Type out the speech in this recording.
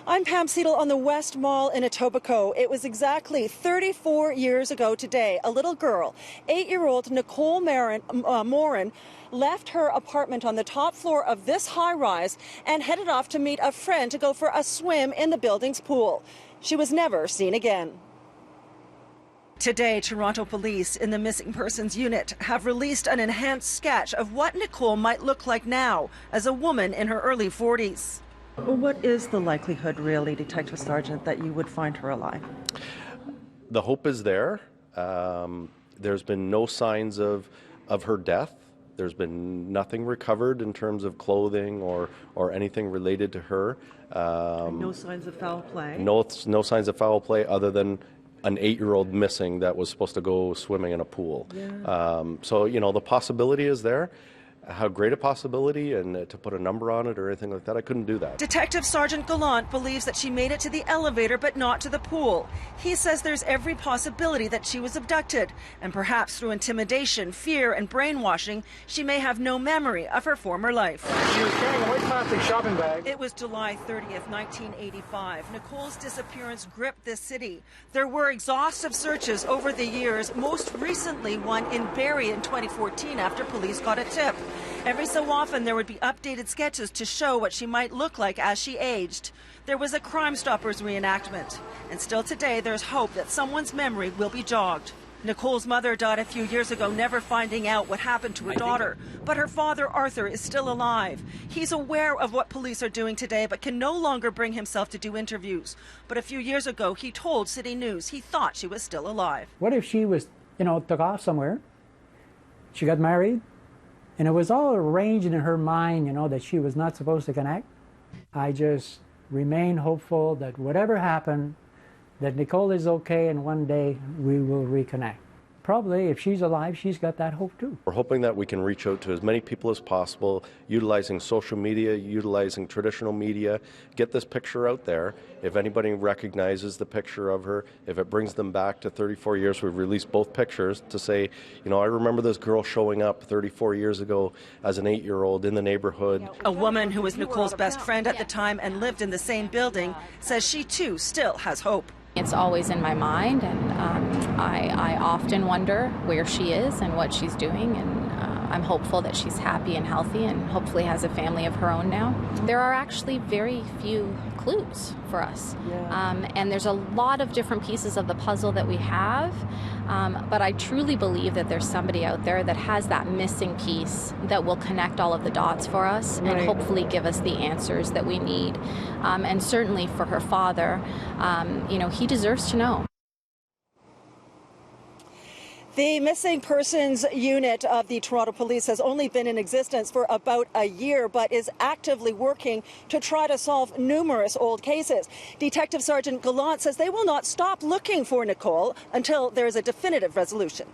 I'm Pam Seatle on the West Mall in Etobicoke. It was exactly 34 years ago today. A little girl, 8-year-old Nicole Morin, left her apartment on the top floor of this high-rise and headed off to meet a friend to go for a swim in the building's pool. She was never seen again. Today, Toronto police in the Missing Persons Unit have released an enhanced sketch of what Nicole might look like now as a woman in her early 40s. What is the likelihood, really, Detective Sergeant, that you would find her alive? The hope is there. There's been no signs of her death. There's been nothing recovered in terms of clothing or anything related to her. No signs of foul play? No signs of foul play other than an 8-year-old missing that was supposed to go swimming in a pool. Yeah. So, the possibility is there. How great a possibility, and to put a number on it or anything like that, I couldn't do that. Detective Sergeant Gallant believes that she made it to the elevator but not to the pool. He says there's every possibility that she was abducted, and perhaps through intimidation, fear, and brainwashing, she may have no memory of her former life. She was carrying a white plastic shopping bag. It was July 30th, 1985. Nicole's disappearance gripped this city. There were exhaustive searches over the years, most recently one in Barrie in 2014 after police got a tip. Every so often there would be updated sketches to show what she might look like as she aged. There was a Crime Stoppers reenactment. And still today there's hope that someone's memory will be jogged. Nicole's mother died a few years ago, never finding out what happened to her daughter. But her father, Arthur, is still alive. He's aware of what police are doing today, but can no longer bring himself to do interviews. But a few years ago, he told City News he thought she was still alive. What if she was, took off somewhere, she got married, and it was all arranged in her mind, that she was not supposed to connect? I just remain hopeful that whatever happened, that Nicole is okay and one day we will reconnect. Probably, if she's alive, she's got that hope too. We're hoping that we can reach out to as many people as possible, utilizing social media, utilizing traditional media, get this picture out there. If anybody recognizes the picture of her, if it brings them back to 34 years, we've released both pictures to say, I remember this girl showing up 34 years ago as an 8-year-old in the neighborhood. A woman who was Nicole's best friend at the time and lived in the same building says she too still has hope. It's always in my mind, and I often wonder where she is and what she's doing, and I'm hopeful that she's happy and healthy and hopefully has a family of her own now. There are actually very few clues for us, and there's a lot of different pieces of the puzzle that we have, but I truly believe that there's somebody out there that has that missing piece that will connect all of the dots for us and hopefully give us the answers that we need. And certainly for her father, he deserves to know. The Missing Persons Unit of the Toronto Police has only been in existence for about a year, but is actively working to try to solve numerous old cases. Detective Sergeant Gallant says they will not stop looking for Nicole until there is a definitive resolution.